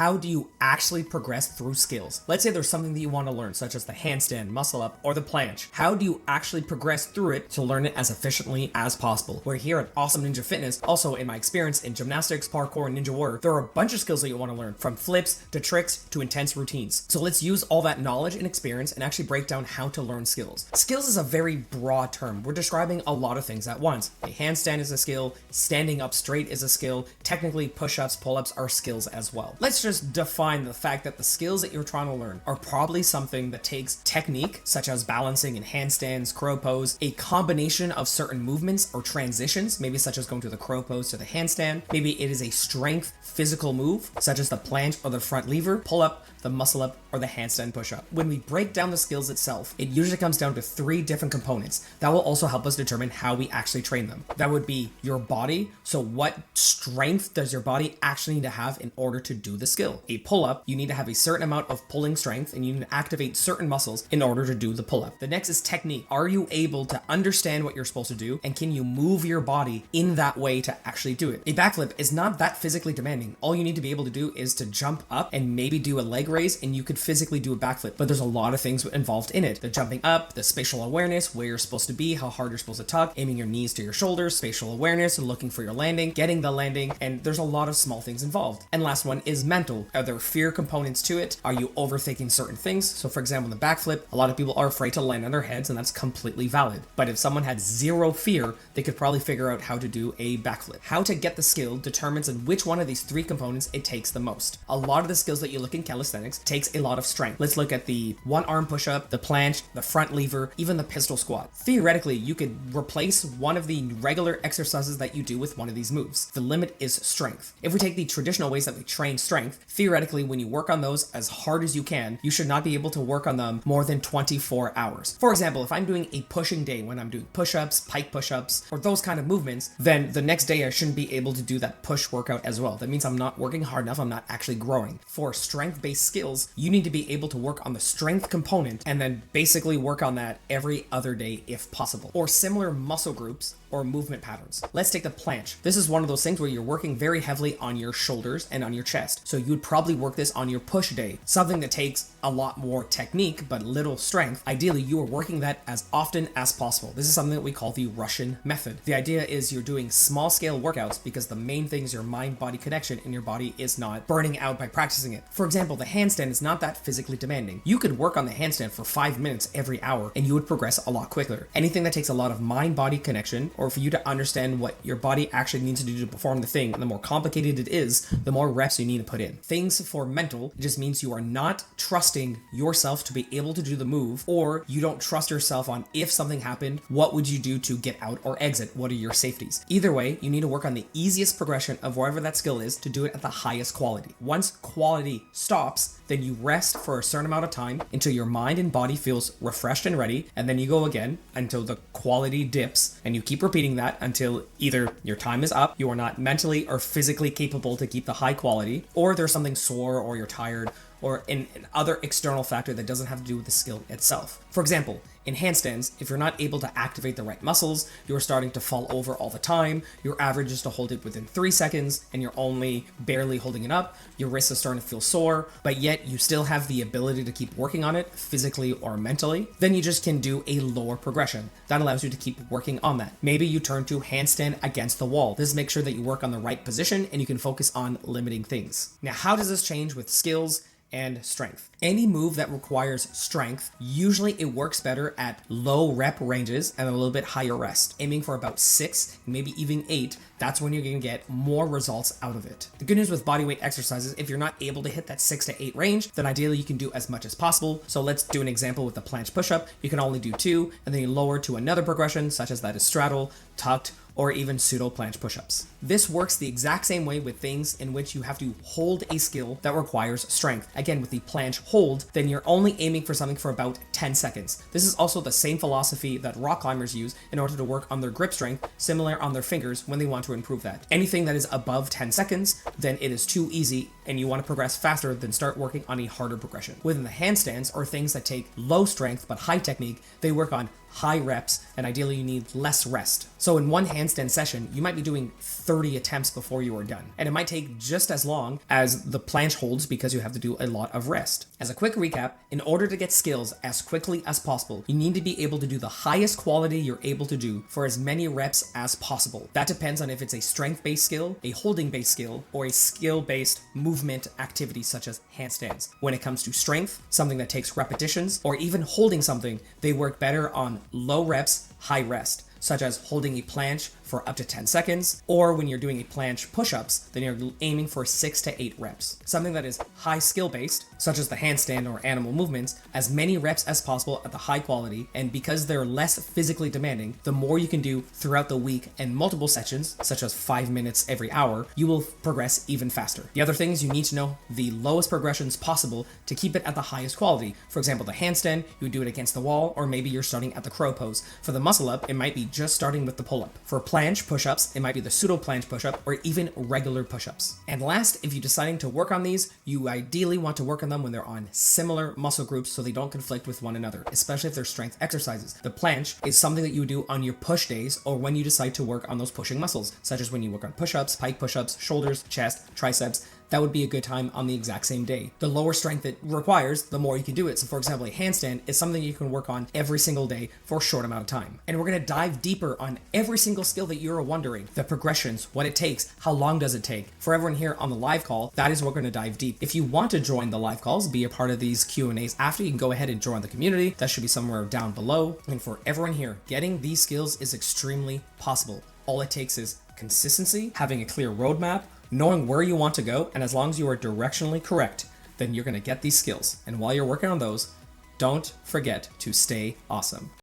how do you actually progress through skills? Let's say there's something that you want to learn, such as the handstand, muscle up, or the planche. How do you actually progress through it to learn it as efficiently as possible? We're here at Awesome Ninja Fitness. Also, in my experience in gymnastics, parkour, and ninja warrior, there are a bunch of skills that you want to learn, from flips to tricks to intense routines. So let's use all that knowledge and experience and actually break down how to learn skills. Skills is a very broad term. We're describing a lot of things at once. A handstand is a skill, standing up straight is a skill, technically push-ups, pull-ups are skills as well. Let's just define the fact that the skills that you're trying to learn are probably something that takes technique, such as balancing in handstands, crow pose, a combination of certain movements or transitions, maybe such as going to the crow pose to the handstand. Maybe it is a strength physical move, such as the planche or the front lever, pull-up, the muscle up, or the handstand push-up. When we break down the skills itself, it usually comes down to 3 different components. That will also help us determine how we actually train them. That would be your body. So what strength does your body actually need to have in order to do the skill? A pull-up, you need to have a certain amount of pulling strength and you need to activate certain muscles in order to do the pull-up. The next is technique. Are you able to understand what you're supposed to do, and can you move your body in that way to actually do it? A backflip is not that physically demanding. All you need to be able to do is to jump up and maybe do a leg raise, and you could physically do a backflip, but there's a lot of things involved in it. The jumping up, the spatial awareness, where you're supposed to be, how hard you're supposed to tuck, aiming your knees to your shoulders, spatial awareness, looking for your landing, getting the landing, and there's a lot of small things involved. And last one is mental. Are there fear components to it? Are you overthinking certain things? So for example, in the backflip, a lot of people are afraid to land on their heads, and that's completely valid. But if someone had zero fear, they could probably figure out how to do a backflip. How to get the skill determines in which one of these 3 components it takes the most. A lot of the skills that you look in calisthenics takes a lot of strength. Let's look at the one arm push-up, the planche, the front lever, even the pistol squat. Theoretically, you could replace one of the regular exercises that you do with one of these moves. The limit is strength. If we take the traditional ways that we train strength, theoretically, when you work on those as hard as you can, you should not be able to work on them more than 24 hours. For example, if I'm doing a pushing day, when I'm doing push-ups, pike push-ups, or those kind of movements, then the next day I shouldn't be able to do that push workout as well. That means I'm not working hard enough, I'm not actually growing. For strength-based skills, you need to be able to work on the strength component and then basically work on that every other day if possible. Or similar muscle groups or movement patterns. Let's take the planche. This is one of those things where you're working very heavily on your shoulders and on your chest. So you would probably work this on your push day, something that takes a lot more technique but little strength. Ideally, you are working that as often as possible. This is something that we call the Russian method. The idea is you're doing small scale workouts because the main thing is your mind-body connection and your body is not burning out by practicing it. For example, the handstand is not that physically demanding. You could work on the handstand for 5 minutes every hour and you would progress a lot quicker. Anything that takes a lot of mind-body connection, or for you to understand what your body actually needs to do to perform the thing, and the more complicated it is, the more reps you need to put in. Things for mental, it just means you are not trusting yourself to be able to do the move, or you don't trust yourself on if something happened, what would you do to get out or exit? What are your safeties? Either way, you need to work on the easiest progression of wherever that skill is to do it at the highest quality. Once quality stops, then you rest for a certain amount of time until your mind and body feels refreshed and ready, and then you go again until the quality dips, and you keep repeating that until either your time is up, you are not mentally or physically capable to keep the high quality, or there's something sore or you're tired, or an other external factor that doesn't have to do with the skill itself. For example, in handstands, if you're not able to activate the right muscles, you're starting to fall over all the time, your average is to hold it within 3 seconds, and you're only barely holding it up, your wrists are starting to feel sore, but yet you still have the ability to keep working on it, physically or mentally, then you just can do a lower progression. That allows you to keep working on that. Maybe you turn to handstand against the wall. This makes sure that you work on the right position and you can focus on limiting things. Now, how does this change with skills and strength? Any move that requires strength, usually it works better at low rep ranges and a little bit higher rest. Aiming for about 6, maybe even 8, that's when you're gonna get more results out of it. The good news with bodyweight exercises, if you're not able to hit that 6 to 8 range, then ideally you can do as much as possible. So let's do an example with the planche push-up. You can only do 2, and then you lower to another progression, such as that is straddle, tucked, or even pseudo planche push-ups. This works the exact same way with things in which you have to hold a skill that requires strength. Again, with the planche hold, then you're only aiming for something for about 10 seconds. This is also the same philosophy that rock climbers use in order to work on their grip strength, similar on their fingers when they want to improve that. Anything that is above 10 seconds, then it is too easy and you want to progress faster, then start working on a harder progression. Within the handstands, or things that take low strength but high technique, they work on high reps, and ideally you need less rest. So in one handstand session, you might be doing 30 attempts before you are done. And it might take just as long as the planche holds because you have to do a lot of rest. As a quick recap, in order to get skills as quickly as possible, you need to be able to do the highest quality you're able to do for as many reps as possible. That depends on if it's a strength-based skill, a holding-based skill, or a skill-based movement activity such as handstands. When it comes to strength, something that takes repetitions, or even holding something, they work better on low reps, high rest, such as holding a planche for up to 10 seconds, or when you're doing a planche push-ups, then you're aiming for 6 to 8 reps. Something that is high skill-based, such as the handstand or animal movements, as many reps as possible at the high quality, and because they're less physically demanding, the more you can do throughout the week and multiple sessions, such as 5 minutes every hour, you will progress even faster. The other things you need to know the lowest progressions possible to keep it at the highest quality. For example, the handstand, you would do it against the wall, or maybe you're starting at the crow pose. For the muscle up, it might be just starting with the pull-up. For planche push-ups, it might be the pseudo planche push-up or even regular push-ups. And last, if you're deciding to work on these, you ideally want to work on them when they're on similar muscle groups so they don't conflict with one another, especially if they're strength exercises. The planche is something that you do on your push days or when you decide to work on those pushing muscles, such as when you work on push-ups, pike push-ups, shoulders, chest, triceps. That would be a good time on the exact same day. The lower strength it requires, the more you can do it. So for example, a handstand is something you can work on every single day for a short amount of time. And we're gonna dive deeper on every single skill that you're wondering, the progressions, what it takes, how long does it take. For everyone here on the live call, that is what we're gonna dive deep. If you want to join the live calls, be a part of these Q&As after, you can go ahead and join the community. That should be somewhere down below. And for everyone here, getting these skills is extremely possible. All it takes is consistency, having a clear roadmap, knowing where you want to go, and as long as you are directionally correct, then you're going to get these skills. And while you're working on those, don't forget to stay awesome.